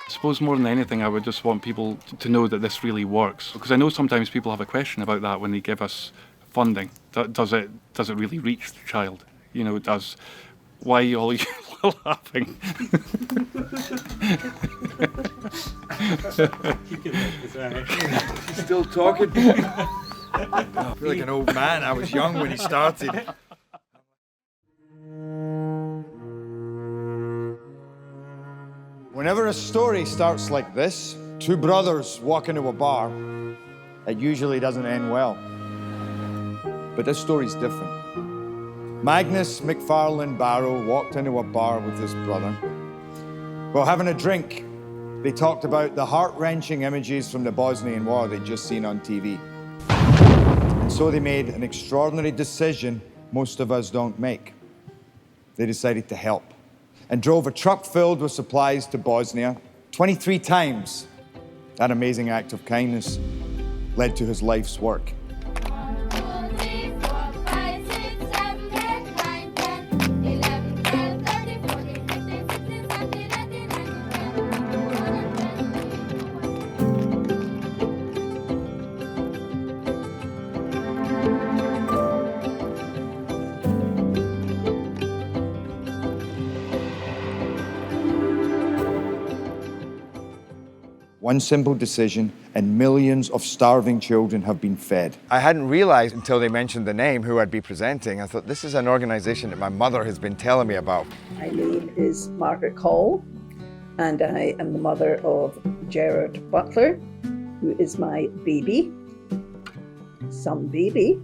I suppose more than anything, I would just want people to know that this really works. Because I know sometimes people have a question about that when they give us funding. Does it really reach the child? You know, why are you all laughing? He's still talking. I feel like an old man. I was young when he started. Whenever a story starts like this, two brothers walk into a bar, it usually doesn't end well. But this story's different. Magnus McFarlane Barrow walked into a bar with his brother. While having a drink, they talked about the heart-wrenching images from the Bosnian War they'd just seen on TV. And so they made an extraordinary decision most of us don't make. They decided to help and drove a truck filled with supplies to Bosnia 23 times. That amazing act of kindness led to his life's work. One simple decision, and millions of starving children have been fed. I hadn't realized until they mentioned the name who I'd be presenting. I thought, this is an organization that my mother has been telling me about. My name is Margaret Call, and I am the mother of Gerard Butler, who is my baby, some baby.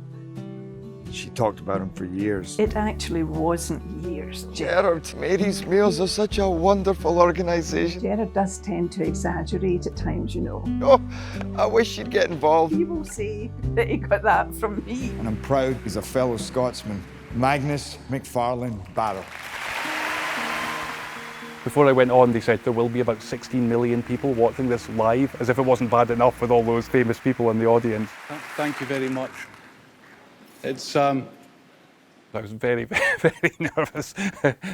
She talked about him for years. It actually wasn't years. Gerard, Mary's Meals are such a wonderful organization. Gerard does tend to exaggerate at times, you know. Oh, I wish you'd get involved. You will see that he got that from me. And I'm proud he's a fellow Scotsman, Magnus McFarlane Barrow. Before I went on, they said there will be about 16 million people watching this live, as if it wasn't bad enough with all those famous people in the audience. Thank you very much. It's, I was very, very nervous.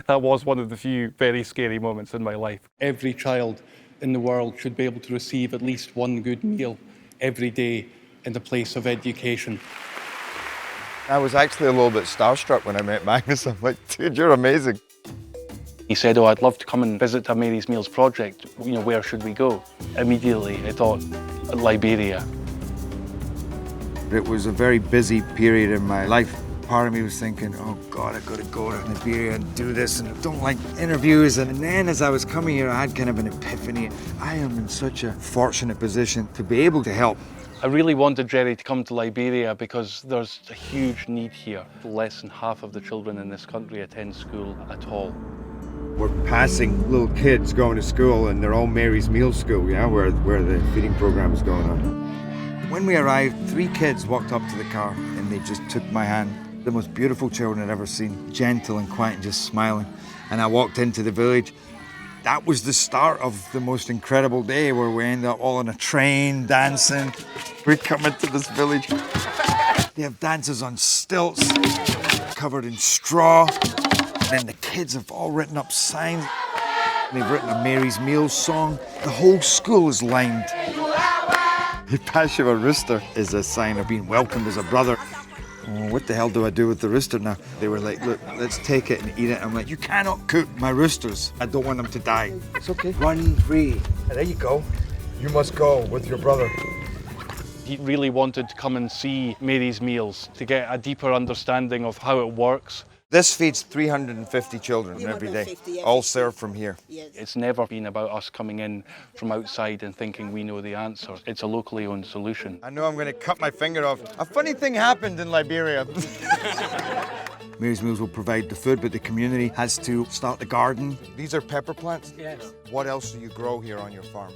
That was one of the few very scary moments in my life. Every child in the world should be able to receive at least one good meal every day in the place of education. I was actually a little bit starstruck when I met Magnus. I'm like, dude, you're amazing. He said, oh, I'd love to come and visit a Mary's Meals project. You know, where should we go? Immediately, I thought, Liberia. It was a very busy period in my life. Part of me was thinking, oh God, I've got to go to Liberia and do this, and I don't like interviews. And then as I was coming here, I had kind of an epiphany. I am in such a fortunate position to be able to help. I really wanted Jerry to come to Liberia because there's a huge need here. Less than half of the children in this country attend school at all. We're passing little kids going to school, and they're all Mary's Meals School, yeah, where the feeding program is going on. When we arrived, 3 kids walked up to the car and they just took my hand. The most beautiful children I'd ever seen, gentle and quiet and just smiling. And I walked into the village. That was the start of the most incredible day where we ended up all on a train, dancing. We come into this village. They have dances on stilts, covered in straw. And then the kids have all written up signs. They've written a Mary's Meals song. The whole school is lined. The Pashiva rooster is a sign of being welcomed as a brother. Oh, what the hell do I do with the rooster now? They were like, look, let's take it and eat it. I'm like, you cannot cook my roosters. I don't want them to die. It's okay. Run free. There you go. You must go with your brother. He really wanted to come and see Mary's Meals to get a deeper understanding of how it works. This feeds 350 children every day, all served from here. Yes. It's never been about us coming in from outside and thinking we know the answer. It's a locally owned solution. I know I'm going to cut my finger off. A funny thing happened in Liberia. Mary's Meals will provide the food, but the community has to start the garden. These are pepper plants? Yes. What else do you grow here on your farm?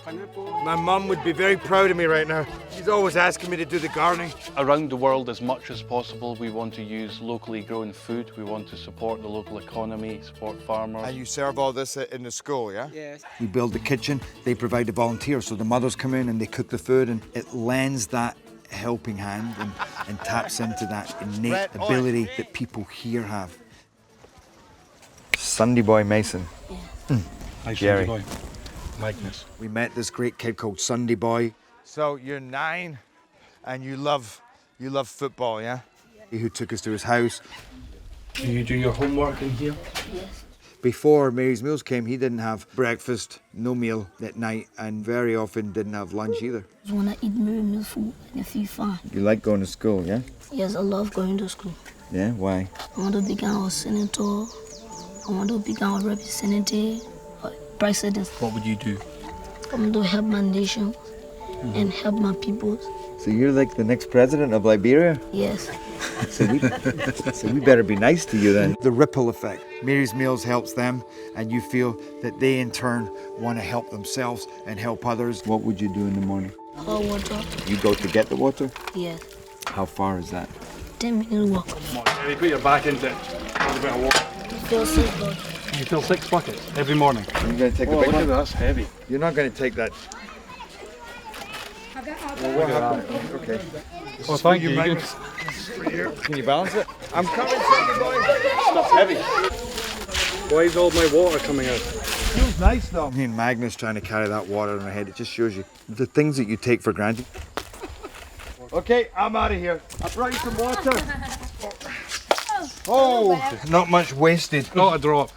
Pineapple. My mum would be very proud of me right now. She's always asking me to do the gardening. Around the world, as much as possible, we want to use locally grown food. We want to support the local economy, support farmers. And you serve all this in the school, yeah? Yes. We build the kitchen, they provide the volunteers, so the mothers come in and they cook the food, and it lends that helping hand and taps into that innate ability that people here have. Sunday boy Mason. Yeah. Hi, Jerry. Boy. Magnus. We met this great kid called Sunday Boy. So you're 9 and you love football, yeah? Who took us to his house. Do you do your homework in here? Yes. Before Mary's Meals came, he didn't have breakfast, no meal at night, and very often didn't have lunch either. I want to eat Mary's Meals food and feel fine. You like going to school, yeah? Yes, I love going to school. Yeah, why? I want to become a senator. I want to become a representative, a president. What would you do? I want to help my nation and help my people. So you're like the next president of Liberia? Yes. So we better be nice to you then. The ripple effect. Mary's Meals helps them, and you feel that they in turn want to help themselves and help others. What would you do in the morning? Hot water. You go to get the water? Yes. How far is that? 10-minute walk. Come on, Jerry, put your back into it. Have a bit of water. Feel so good. You fill 6 buckets every morning. Are you going to take the Oh, big look at one? that, that's heavy. You're not going to take that. Well, what happened? Okay. Oh, thank you. Magnus. Can you balance it? I'm coming, Sunday Boy. Stuff's heavy. Why is all my water coming out? Feels nice though. Me and Magnus trying to carry that water in our head, it just shows you the things that you take for granted. Okay, I'm out of here. I brought you some water. Oh, not much wasted. Not a drop.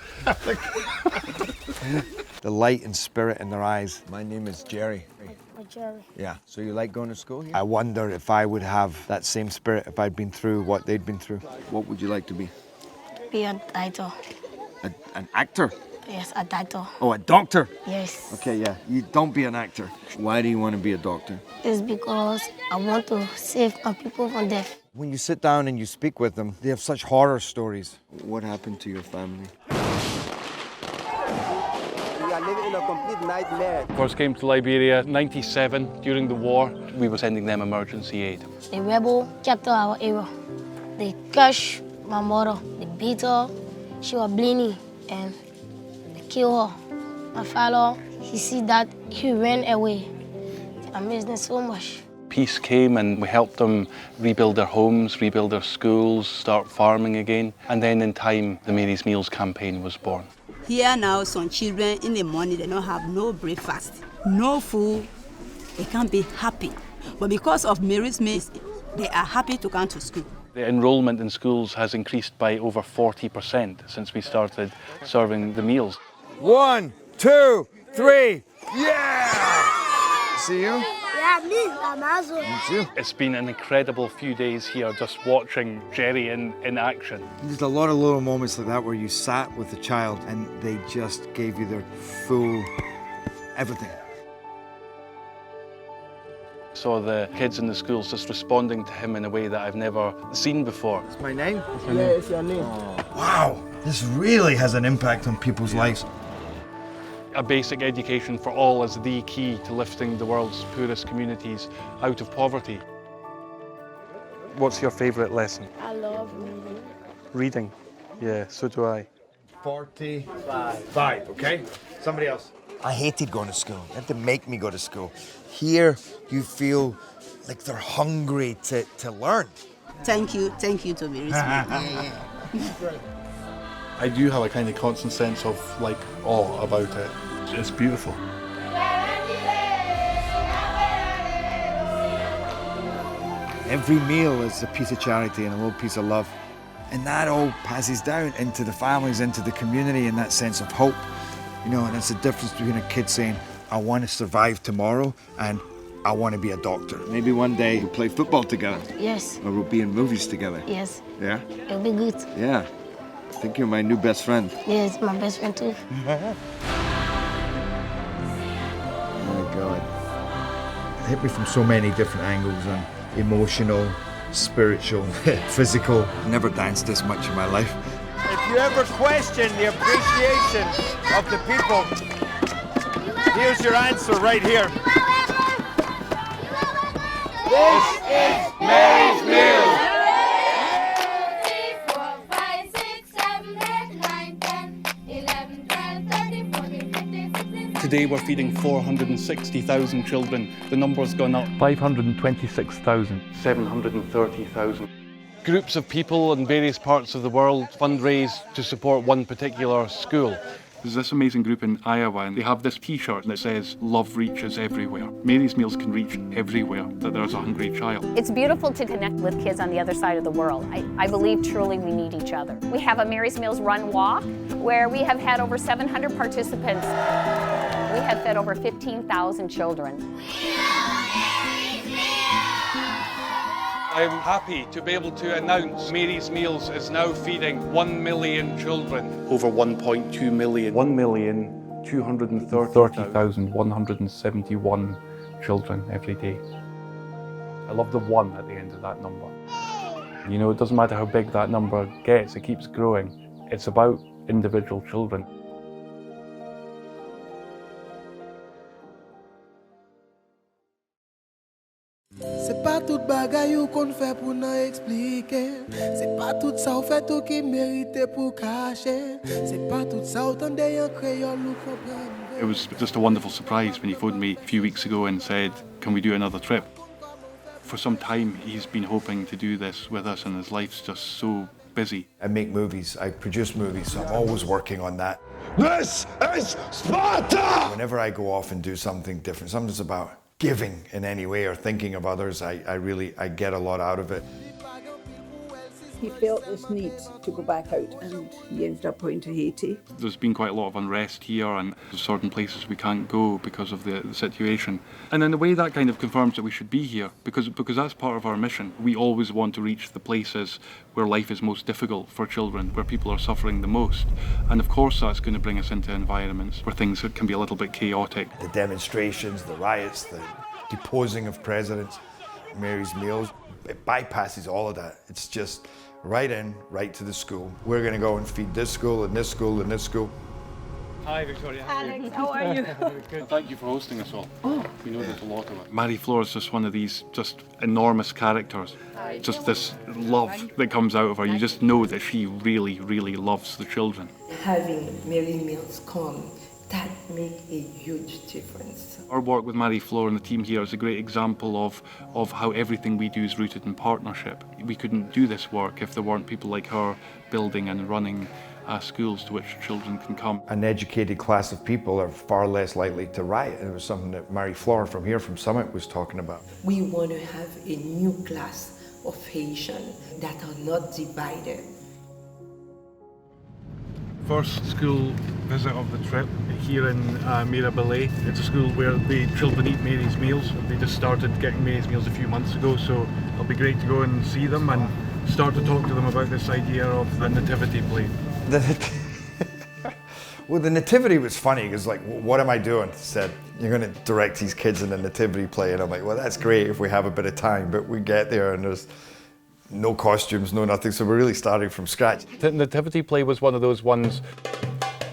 The light and spirit in their eyes. My name is Jerry. Jerry. Yeah, so you like going to school here? I wonder if I would have that same spirit if I'd been through what they'd been through. What would you like to be? Be a doctor. An actor? Yes, a doctor. Oh, a doctor? Yes. Okay, yeah. You don't be an actor. Why do you want to be a doctor? It's because I want to save my people from death. When you sit down and you speak with them, they have such horror stories. What happened to your family? We are living in a complete nightmare. First came to Liberia, 97, during the war. We were sending them emergency aid. The rebel captured our area. They crushed my mother. They beat her. She was bleeding and they killed her. My father, he see that, he ran away. I miss them so much. Peace came and we helped them rebuild their homes, rebuild their schools, start farming again. And then in time, the Mary's Meals campaign was born. Here now, some children in the morning, they don't have no breakfast, no food. They can't be happy. But because of Mary's Meals, they are happy to come to school. The enrollment in schools has increased by over 40% since we started serving the meals. 1, 2, 3, yeah! See you? Yeah, me, Amazon. It's you. It's been an incredible few days here just watching Jerry in action. There's a lot of little moments like that where you sat with the child and they just gave you their full everything. Saw the kids in the schools just responding to him in a way that I've never seen before. It's my name? Yeah, it's your name. Wow, this really has an impact on people's lives. A basic education for all is the key to lifting the world's poorest communities out of poverty. What's your favourite lesson? I love reading. Reading. Yeah, so do I. 45, okay? Somebody else. I hated going to school. They had to make me go to school. Here, you feel like they're hungry to learn. Thank you to Mary's Meals. Yeah. I do have a kind of constant sense of awe about it. It's beautiful. Every meal is a piece of charity and a little piece of love. And that all passes down into the families, into the community, and that sense of hope. You know, and it's the difference between a kid saying, I want to survive tomorrow, and I want to be a doctor. Maybe one day we'll play football together. Yes. Or we'll be in movies together. Yes. Yeah? It'll be good. Yeah. I think you're my new best friend. Yes, my best friend too. Oh my God. It hit me from so many different angles, and emotional, spiritual, physical. I've never danced this much in my life. If you ever question the appreciation of the people, here's your answer right here. This is Mary's Meals. Today we're feeding 460,000 children. The number's gone up. 526,000. 730,000. Groups of people in various parts of the world fundraise to support one particular school. There's this amazing group in Iowa, and they have this t-shirt that says, "Love reaches everywhere." Mary's Meals can reach everywhere that there's a hungry child. It's beautiful to connect with kids on the other side of the world. I believe truly we need each other. We have a Mary's Meals Run Walk where we have had over 700 participants. We have fed over 15,000 children. I'm happy to be able to announce Mary's Meals is now feeding 1 million children. Over 1.2 million. 1,230,171 children every day. I love the 1 at the end of that number. You know, it doesn't matter how big that number gets, it keeps growing. It's about individual children. C'est pas toute bagaille ou qu'on fait pour nous expliquer. C'est pas tout ça ou fait tout qui mérite pour cacher. C'est pas tout ça autant d'ailleurs créole ou comprendre. It was just a wonderful surprise when he phoned me a few weeks ago and said, "Can we do another trip?" For some time he's been hoping to do this with us, and his life's just so busy. I make movies, I produce movies, so I'm always working on that. This is Sparta! Whenever I go off and do something different, something's about giving in any way or thinking of others, I get a lot out of it. He felt this need to go back out, and he ended up going to Haiti. There's been quite a lot of unrest here, and there's certain places we can't go because of the situation. And in a way that kind of confirms that we should be here, because that's part of our mission. We always want to reach the places where life is most difficult for children, where people are suffering the most. And of course that's going to bring us into environments where things can be a little bit chaotic. The demonstrations, the riots, the deposing of presidents, Mary's Meals, it bypasses all of that. It's just right in, right to the school. We're going to go and feed this school and this school and this school. Hi Victoria. Alex, how are you? Thank you for hosting us all. We know there's a lot of it. Marie Flore is just one of these just enormous characters. Just this love that comes out of her. You just know that she really, really loves the children. Having Mary Meals come, that makes a huge difference. Our work with Marie Flore and the team here is a great example of how everything we do is rooted in partnership. We couldn't do this work if there weren't people like her building and running schools to which children can come. An educated class of people are far less likely to riot. It was something that Marie Flore from here, from Summit, was talking about. We want to have a new class of Haitians that are not divided. First school visit of the trip here in Mirabelais. It's a school where the children eat Mary's Meals. They just started getting Mary's Meals a few months ago, so it'll be great to go and see them and start to talk to them about this idea of the nativity play. Well, the nativity was funny because, like, what am I doing? Said, you're going to direct these kids in the nativity play, and I'm like, well, that's great if we have a bit of time, but we get there and there's no costumes, no nothing, so we're really starting from scratch. The nativity play was one of those ones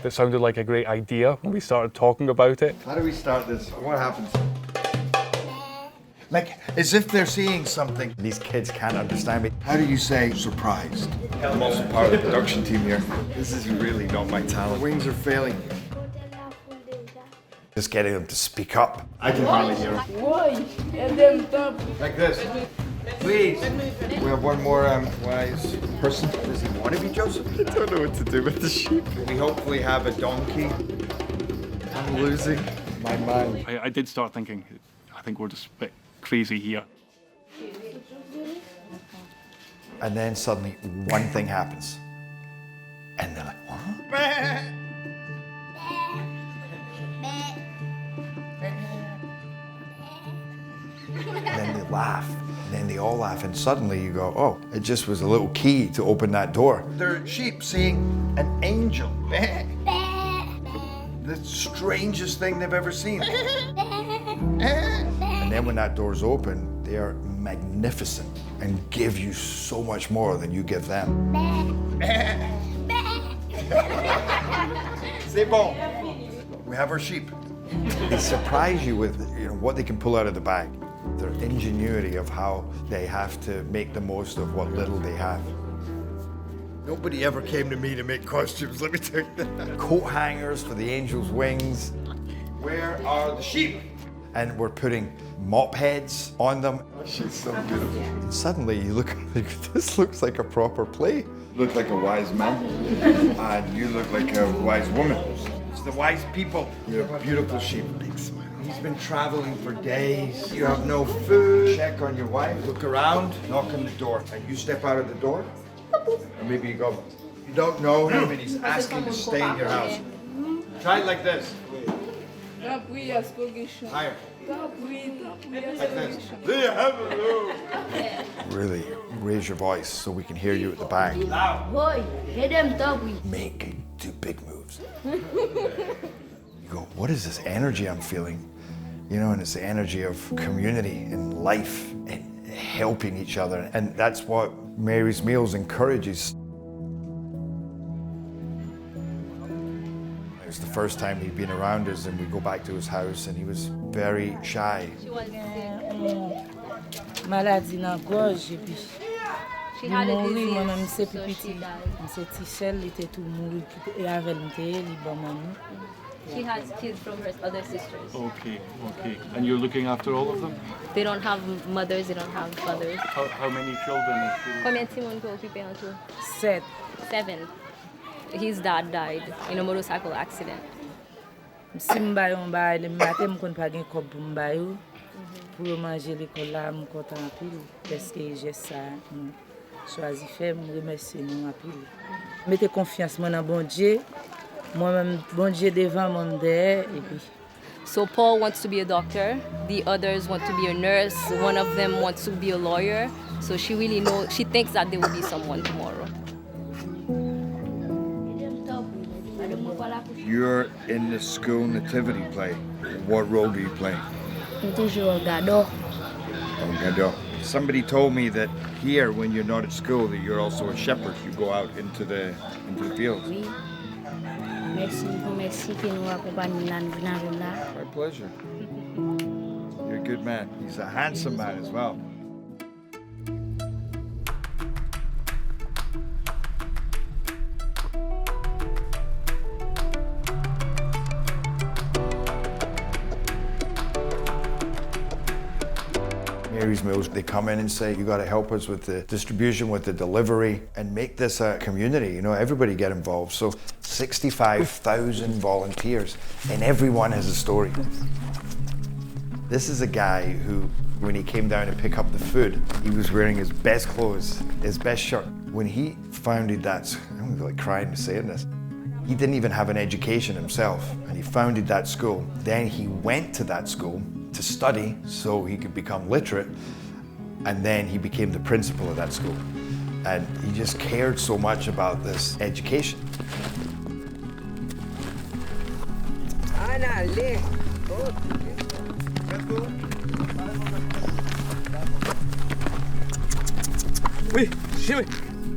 that sounded like a great idea when we started talking about it. How do we start this? What happens? Like, as if they're seeing something. These kids can't understand me. How do you say surprised? I'm also part of the production team here. This is really not my talent. Wings are failing. Just getting them to speak up. I can hardly hear them. Like this. Please. We have one more wise person. Does he want to be Joseph? I don't know what to do with the sheep. We hopefully have a donkey. I'm losing my mind. I did start thinking, I think we're just a bit crazy here. And then suddenly one thing happens. And they're like, what? And then they laugh. And then they all laugh. And suddenly you go, oh, it just was a little key to open that door. They're sheep seeing an angel. The strangest thing they've ever seen. And then when that door's open, they are magnificent and give you so much more than you give them. C'est bon. We have our sheep. They surprise you with, what they can pull out of the bag. Their ingenuity of how they have to make the most of what little they have. Nobody ever came to me to make costumes, let me tell you that. Coat hangers for the angel's wings. Where are the sheep? And we're putting mop heads on them. She's so beautiful. And suddenly you look, this looks like a proper play. You look like a wise man, and you look like a wise woman. the wise people. You're a beautiful sheep. Big smile. He's been traveling for days. You have no food. Check on your wife. Look around. Knock on the door. And you step out of the door. Or maybe you go. You don't know him and he's asking to stay in your house. Try it like this. Higher. Like this. Really raise your voice so we can hear you at the back. Boy, hit them double. Make 2 big moves. You go, what is this energy I'm feeling? You know, and it's the energy of community and life and helping each other. And that's what Mary's Meals encourages. It was the first time he'd been around us, and we go back to his house, and he was very shy. Maladie dans gorge et puis She had a disease. moi-même c'est so petit. she died. C'est Tichel, il était tout mouru et avec lui, il bon maman. She has kids from her other sisters. Okay, okay. And you're looking after all of them? They don't have mothers, they don't have fathers. How many children is she? Combien de Timon peut occuper en tout? 7. 7. His dad died in a motorcycle accident. Si m'bay on bay le matin m'kon pa gen kob pou m'bay ou. Pour manger l'école là, m'm content en pile parce que j'ai ça. Choisi faire, me remercier nous en pile. Mettez confiance moi dans bon Dieu. Moi-même bon Dieu devant mon derrière et puis So Paul wants to be a doctor, the others want to be a nurse, one of them wants to be a lawyer. So she really knows, she thinks that there will be someone tomorrow. You're in the school nativity play. What role do you play? Gado. Oh, Gado. Somebody told me that here, when you're not at school, that you're also a shepherd. You go out into the fields. Merci que nous accompagnez là. My pleasure. You're a good man. He's a handsome man as well. Mary's Meals, they come in and say, you got to help us with the distribution, with the delivery, and make this a community. You know, everybody get involved. So 65,000 volunteers, and everyone has a story. This is a guy who, when he came down to pick up the food, he was wearing his best clothes, his best shirt. When he founded that, I'm like crying saying this, he didn't even have an education himself, and he founded that school. Then he went to that school to study so he could become literate, and then he became the principal of that school. And he just cared so much about this education.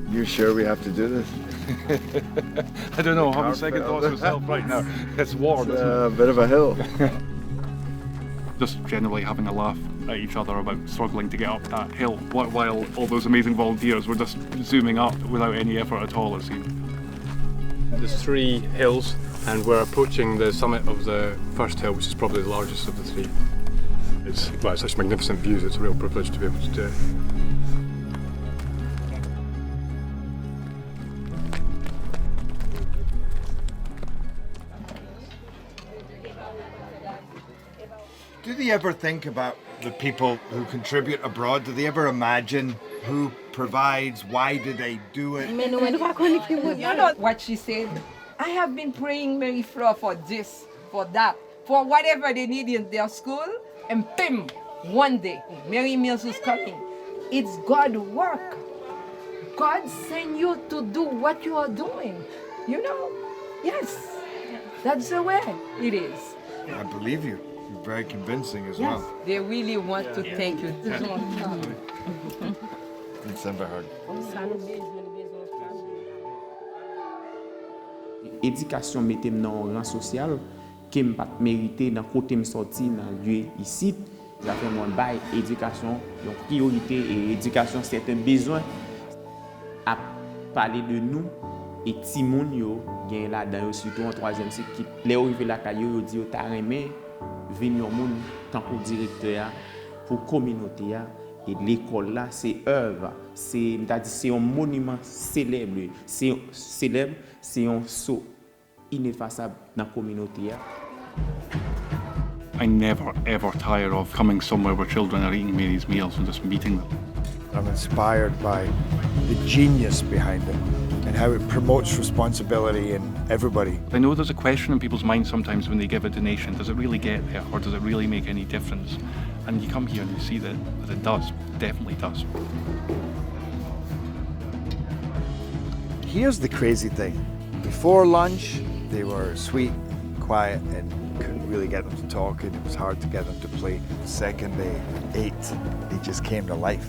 You sure we have to do this? I don't know, having second thoughts myself right now. It's warm. It's a bit of a hill. Just generally having a laugh at each other about struggling to get up that hill while all those amazing volunteers were just zooming up without any effort at all, it seemed. There's 3 hills and we're approaching the summit of the first hill, which is probably the largest of the 3. It's such magnificent views, it's a real privilege to be able to do it. Do they ever think about the people who contribute abroad? Do they ever imagine who provides? Why do they do it? You know what she said? I have been praying Mary Fleur for this, for that, for whatever they need in their school, and bim, one day, Mary Mills is coming. It's God's work. God sent you to do what you are doing. You know? Yes. That's the way it is. I believe you. You're very convincing as Yes. well. They really want to thank you. It's never hard. Éducation mettait dans un rang social qui me pas mérité dans côté me sorti dans lieu ici. Ça fait mon bail éducation donc priorité et éducation c'est un besoin à parler de nous et ti moun yo gen là dans surtout en 3e cycle qui les arrivé la caillou yo dit ta remé venir moun tant que directeur pour communauté et l'école là c'est œuvre c'est un monument célèbre c'est un saut inefasable dans la communauté. I never ever tire of coming somewhere where children are eating Mary's meals and just meeting them. I'm inspired by the genius behind it and how it promotes responsibility in everybody. I know there's a question in people's minds sometimes when they give a donation, does it really get there or does it really make any difference? And you come here and you see that it does, definitely does. Here's the crazy thing. Before lunch, they were sweet, quiet, and couldn't really get them to talk, and it was hard to get them to play. The second they ate, they just came to life.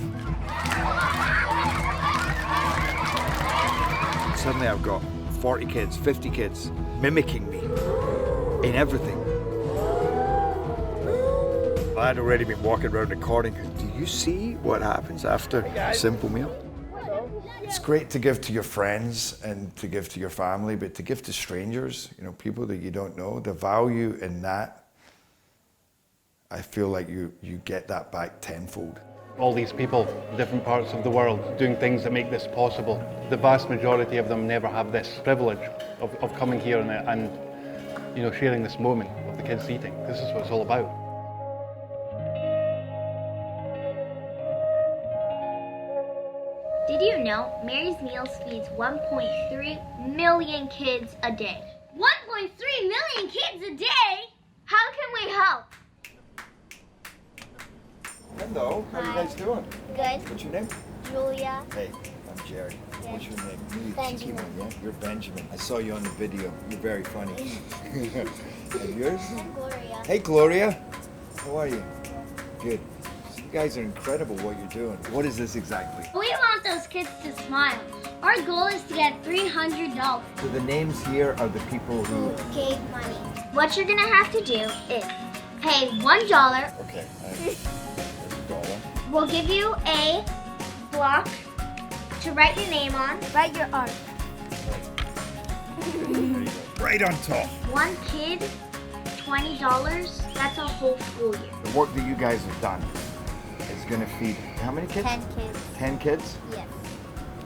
Suddenly I've got 40 kids, 50 kids mimicking me in everything. I'd already been walking around recording. Do you see what happens after a simple meal? It's great to give to your friends and to give to your family, but to give to strangers, you know, people that you don't know, the value in that, I feel like you get that back tenfold. All these people, different parts of the world, doing things that make this possible. The vast majority of them never have this privilege of coming here and you know, sharing this moment of the kids eating. This is what it's all about. Did you know Mary's Meals feeds 1.3 million kids a day? 1.3 million kids a day? How can we help? Hello, how are you guys doing? Good. What's your name? Julia. Hey, I'm Jerry. What's your name? Really cheeky Benjamin. one, yeah? You're Benjamin. I saw you on the video. You're very funny. And yours? Gloria. Hey, Gloria. How are you? Good. You guys are incredible what you're doing. What is this exactly? We want those kids to smile. Our goal is to get $300. So the names here are the people who... Gave money. What you're gonna have to do is pay $1. Okay, there's $1. We'll give you a block to write your name on. Write your art. Right on top. One kid, $20. That's a whole school year. The work that you guys have done is going to feed how many kids? 10 kids. 10 kids? Yes.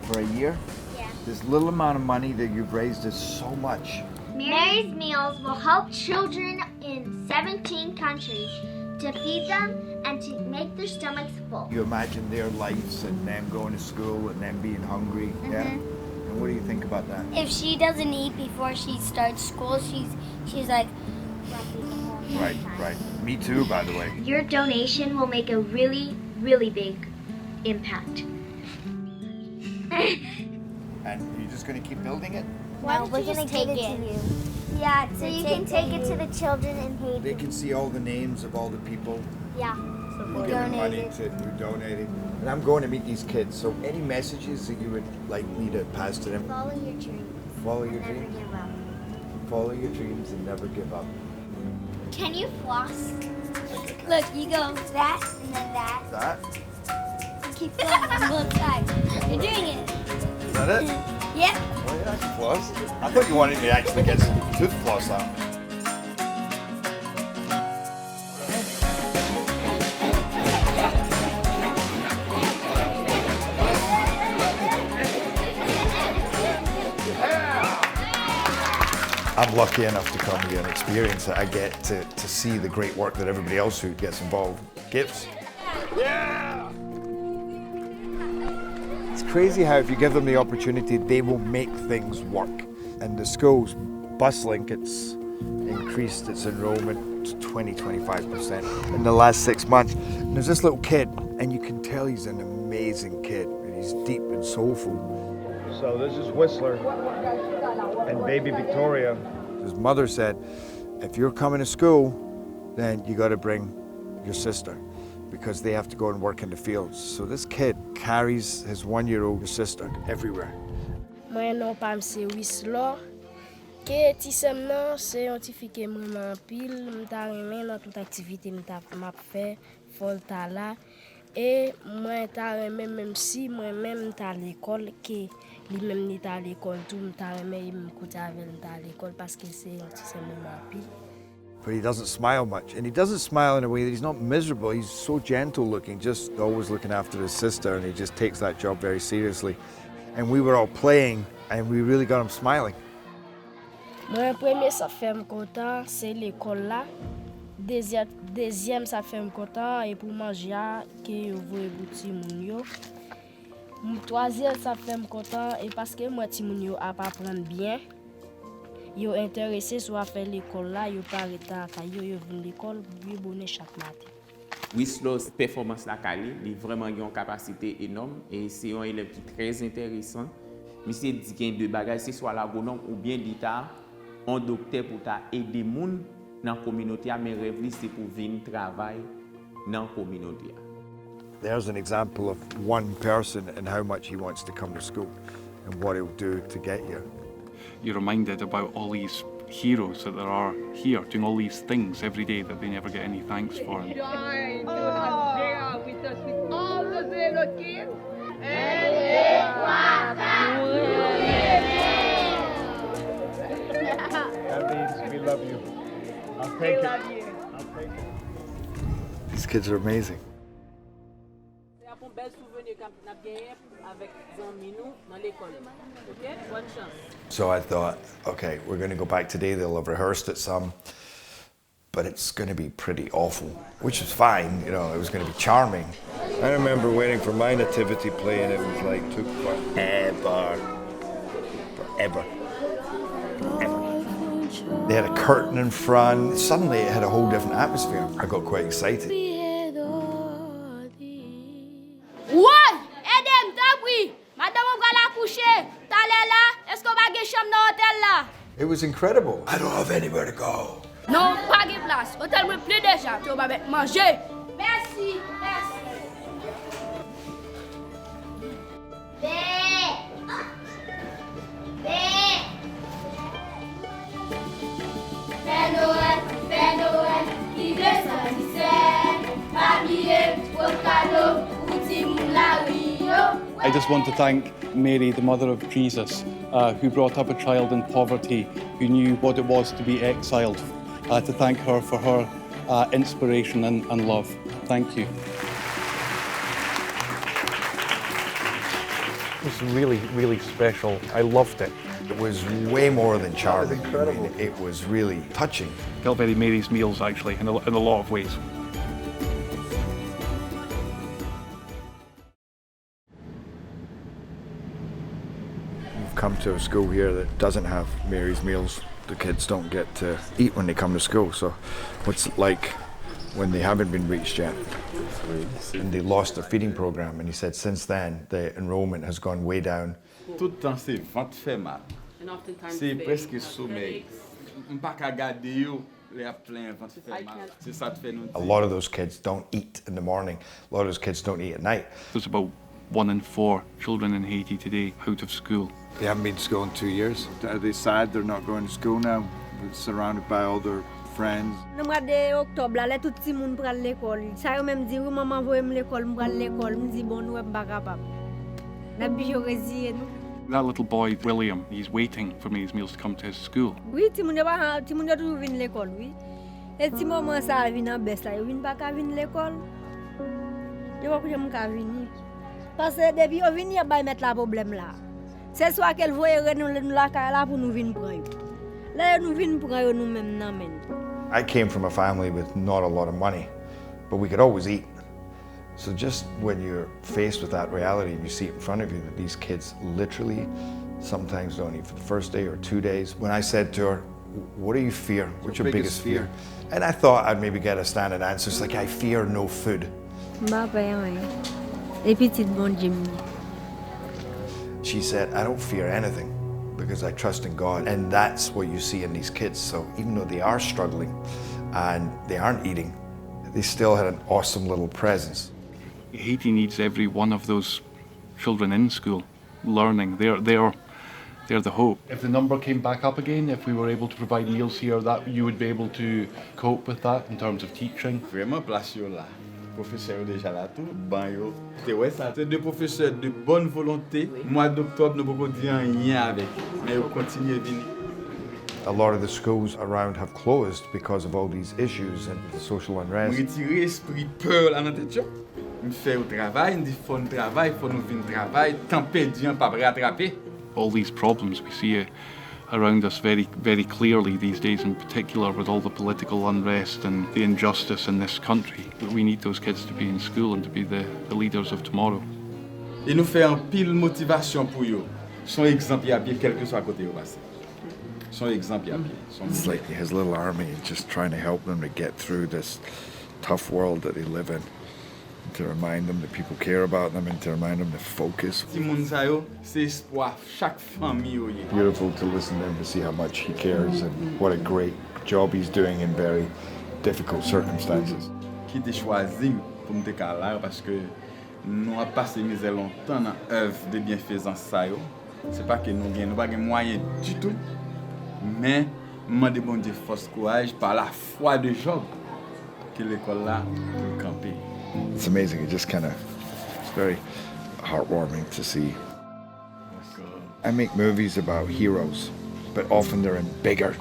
For a year? Yeah. This little amount of money that you've raised is so much. Mary's Meals will help children in 17 countries to feed them and to make their stomachs full. You imagine their lives and them going to school and them being hungry, yeah? And what do you think about that? If she doesn't eat before she starts school, she's like... Right, right. Me too, by the way. Your donation will make a really, really big impact. And you're just going to keep building it? No, we're going to give it to you. Yeah, so you can take it to the children in Haiti. They can see all the names of all the people Yeah. who giving money to, who donated. And I'm going to meet these kids, so any messages that you would like me to pass to them? Follow your dreams. Follow your Never dreams. give up. Follow your dreams and never give up. Can you floss? Look, you go that and then that. That? You keep going on both sides. You're doing it. Is that it? Yep. Oh yeah, I can floss. I thought you wanted me to actually get some tooth floss out. I'm lucky enough to come here and experience it. I get to see the great work that everybody else who gets involved gives. Yeah! It's crazy how if you give them the opportunity, they will make things work. And the school's bus link, it's increased its enrollment to 20-25% in the last 6 months. And there's this little kid, and you can tell he's an amazing kid, and he's deep and soulful. So this is Whistler and baby Victoria. His mother said, if you're coming to school, then you got to bring your sister because they have to go and work in the fields. So this kid carries his 1-year-old sister everywhere. Moi non pas c'est Whistler. Que ti sem nan c'est un ti fike vraiment pile, m'ta remen dans toute activité m'ta fait folta là et moi ta remen même si moi même ta l'école que lui même ni ta l'école tout m'ta remen m'écouter avec ta l'école parce que c'est un ti sem vraiment pile. But he doesn't smile much, and he doesn't smile in a way that he's not miserable. He's so gentle looking, just always looking after his sister, and he just takes that job very seriously. And we were all playing, and we really got him smiling. Mon premier ça fait me content, c'est l'école là. Deuxième ça fait me content et pour manger que yo voye bouti moun yo. Troisième ça fait me content et parce que moi ti moun yo a pas apprendre bien. Yo intéressé soit faire l'école là, yo pas retard yo vinn l'école, yo bonne chaque matin. Whistler performance la calé, il vraiment une capacité énorme et c'est un élève qui est très intéressant. Monsieur dit qu'il y a deux bagages, c'est soit l'agronome ou bien l'État, un docteur pour aider les gens dans la communauté, mais rêve c'est pour venir travailler dans la communauté. There's an example of one person and how much he wants to come to school and what he'll do to get here. You're reminded about all these heroes that there are here doing all these things every day that they never get any thanks for. With us with all those little kids. That means we love you. I'll take it. I'll take it. These kids are amazing. So I thought, okay, we're going to go back today. They'll have rehearsed it some, but it's going to be pretty awful, which is fine. You know, it was going to be charming. I remember waiting for my nativity play, and it was like took forever. They had a curtain in front. Suddenly, it had a whole different atmosphere. I got quite excited. Ouais, aidez-moi, oui. Madame, on va la coucher. T'allez là, est-ce qu'on va gagner chambre dans l'hôtel là? It was incredible. I don't have anywhere to go. Non, pas de place. Hôtel me plaît déjà. Tu vas manger. Merci, merci. Père Noël, qui descend du ciel, habillé au cadeau, petit moulin Rio. I just want to thank Mary, the mother of Jesus, who brought up a child in poverty, who knew what it was to be exiled, to thank her for her inspiration and love. Thank you. It was really, really special. I loved it. It was way more than charming. I mean, it was really touching. Felt very Mary's Meals, actually, in a lot of ways. We've come to a school here that doesn't have Mary's Meals. The kids don't get to eat when they come to school. So what's it like when they haven't been reached yet? And they lost their feeding program, and he said since then the enrollment has gone way down. Tout le temps c'est ventre fait mal. C'est presque sommeil. On pas qu'à garder yo, les plein ventre fait mal. C'est ça fait nous. A lot of those kids don't eat in the morning. A lot of those kids don't eat at night. There's about 1 in 4 children in Haiti today out of school. They haven't been to school in 2 years. Are they sad they're not going to school now? They're surrounded by all their friends. Dans le mois d'octobre, là, tout le monde prend l'école. Ça, même dit, maman, voyez l'école, je prends l'école. Je dis, bon, nous, on pas capable. N'a pas réussi, nous. That little boy, William, he's waiting for Mary's Meals to come to his school. Oui, tout le monde toujours vient l'école, oui. Et si maman ça vient en baisse là, il vient pas qu'à venir l'école. Il va que j'aime qu'à venir. Parce que depuis on vient, il va mettre la problème là. C'est soit qu'elle voit nous la là pour nous venir prendre. Là nous venir prendre nous même nan men. I came from a family with not a lot of money, but we could always eat. So just when you're faced with that reality and you see it in front of you that these kids literally sometimes don't eat for the first day or 2 days. When I said to her, what do you fear? What's your biggest fear? And I thought I'd maybe get a standard answer. It's like, I fear no food. She said, I don't fear anything because I trust in God. And that's what you see in these kids. So even though they are struggling and they aren't eating, they still had an awesome little presence. Haiti needs every one of those children in school, learning. They're the hope. If the number came back up again, if we were able to provide meals here, that you would be able to cope with that in terms of teaching. Vraiment place yo là. Professeur déjà là tout, ban yo. Ouais ça, c'est deux professeurs de bonne volonté. Mois d'octobre nous pouvons dire rien avec, mais on continue venir. A lot of the schools around have closed because of all these issues and the social unrest. Retirer esprit peur là dans tête yo. On fait au travail, on dit faut nous travail, faut nous venir travail, temps perdu pas rattraper. All these problems, we see around us very, very clearly these days, in particular with all the political unrest and the injustice in this country. We need those kids to be in school and to be the leaders of tomorrow. Et nous fait un pile motivation pour eux. Son exemple à pied, quel que soit côté où passé. Son exemple à pied. It's like his little army, just trying to help them to get through this tough world that they live in. To remind them that people care about them and to remind them to focus. C'est espoir chaque famille. Beautiful to listen to him, to see how much he cares and what a great job he's doing in very difficult circumstances. Qui t'a choisi pour me décaler parce que nous avons passé longtemps dans l'œuvre de bienfaisance. C'est pas que nous n'avons pas de moyens du tout, mais nous avons bon Dieu force courage par la foi de Job que l'école là peut camper. It's amazing. It's very heartwarming to see. I make movies about heroes, but often they're in bigger,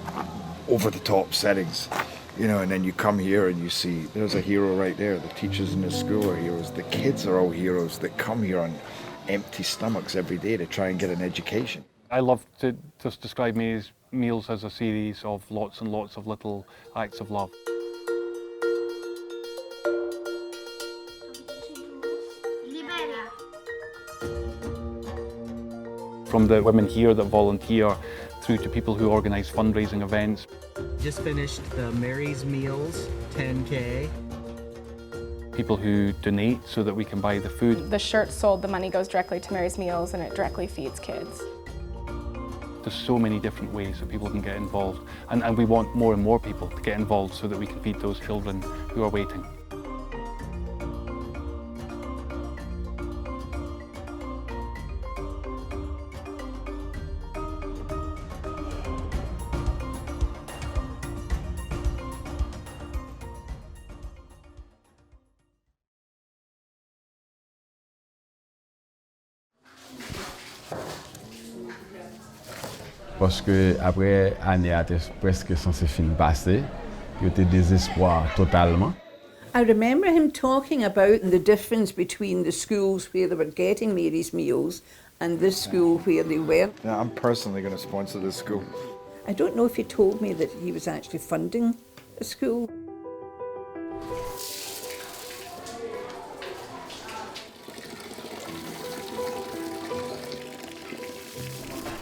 over-the-top settings. You know, and then you come here and you see there's a hero right there. The teachers in the school are heroes. The kids are all heroes that come here on empty stomachs every day to try and get an education. I love to just describe Mary's Meals as a series of lots and lots of little acts of love. From the women here that volunteer through to people who organise fundraising events. Just finished the Mary's Meals 10K. People who donate so that we can buy the food. The shirts sold, the money goes directly to Mary's Meals and it directly feeds kids. There's so many different ways that people can get involved, and we want more and more people to get involved so that we can feed those children who are waiting. Parce que après année a presque censé fin passer, il était désespoir totalement. I remember him talking about the difference between the schools where they were getting Mary's Meals and this school where they weren't. Yeah, I'm personally going to sponsor this school. I don't know if he told me that he was actually funding a school.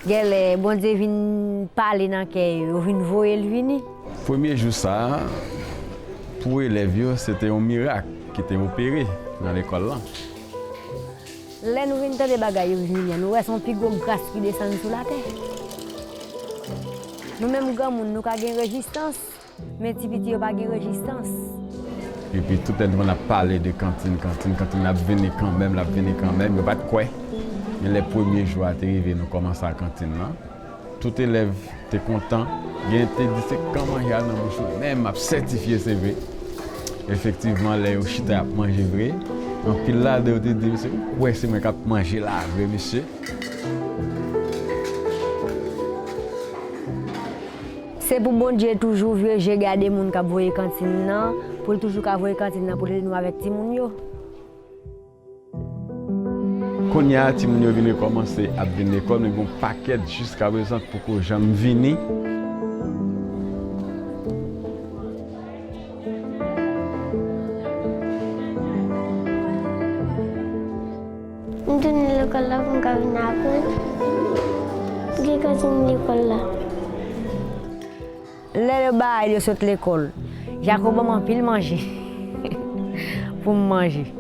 Gele, bon Dieu vient parler dans le vient voir le vini. Premier jour ça, pour élèves, c'était un miracle qui était opéré dans l'école là. Là nous venons des bagages venir, nous voyons plus gros grâce qui descend sur la terre. Nous même grand monde nous avons résistance, mais petit petit pas de résistance. Et puis tout le monde a parlé de cantine, a venu quand même, il n'y a pas de quoi. Mais les premiers jours à arriver, nous commençons à la cantine là. Tout élève était content. Il était dit c'est comment il y a dans mon choix. Même à certifié CV. Effectivement, les chita à manger vrai. Donc puis là, de te dire c'est ouais c'est moi qui manger là, vrai monsieur. C'est pour bon Dieu toujours vieux, j'ai gardé moun qui voyer cantine là, pour toujours qui voyer cantine là pour nous avec ti moun yo. Quand il y a des gens qui viennent commencer à venir à l'école, ils ont un paquet jusqu'à présent pour que les gens viennent. Je suis à l'école là pour venir apprendre. Je suis à l'école là. Le bas, il saute l'école. Jacob m'a pile manger. Pour manger.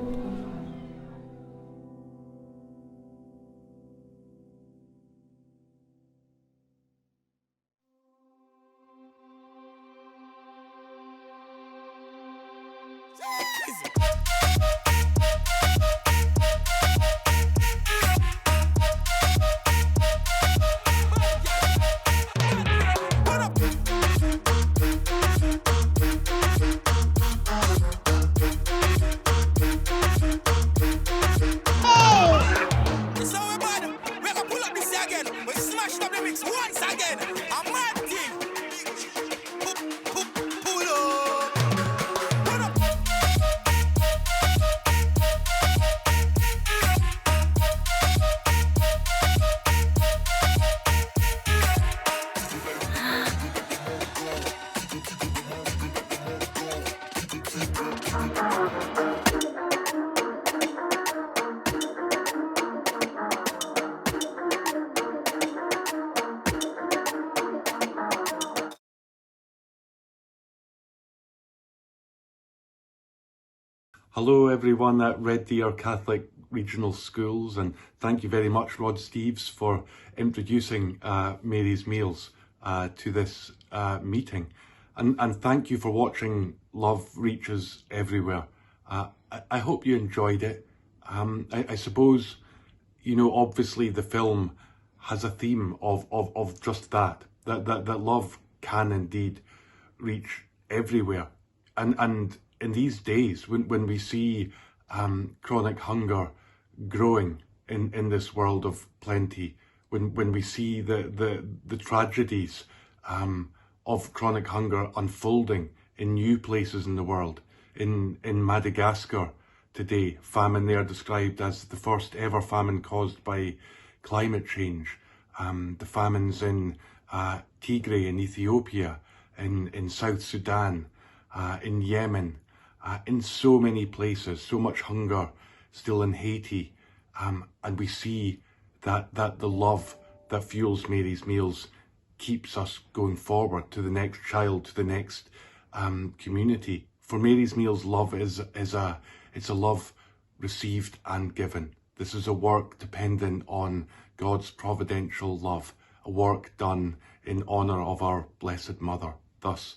Hello everyone at Red Deer Catholic Regional Schools, and thank you very much, Rod Steves, for introducing Mary's Meals to this meeting. And thank you for watching Love Reaches Everywhere. I hope you enjoyed it. I suppose, you know, obviously the film has a theme of just that love can indeed reach everywhere. And in these days, when we see chronic hunger growing in this world of plenty, when we see the tragedies of chronic hunger unfolding in new places in the world, in Madagascar today, famine there described as the first ever famine caused by climate change, the famines in Tigray in Ethiopia, in South Sudan, in Yemen, in so many places, so much hunger still in Haiti, and we see that the love that fuels Mary's Meals keeps us going forward to the next child, to the next community. For Mary's Meals, love it's a love received and given. This is a work dependent on God's providential love, a work done in honour of our Blessed Mother, thus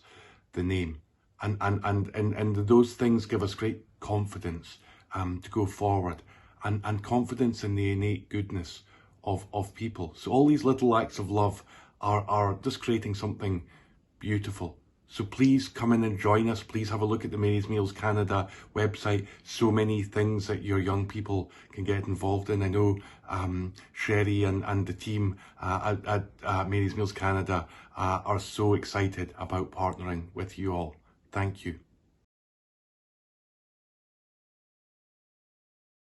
the name. And those things give us great confidence to go forward, and confidence in the innate goodness of people. So all these little acts of love are just creating something beautiful. So please come in and join us. Please have a look at the Mary's Meals Canada website. So many things that your young people can get involved in. I know Sherry and the team at Mary's Meals Canada are so excited about partnering with you all. Thank you.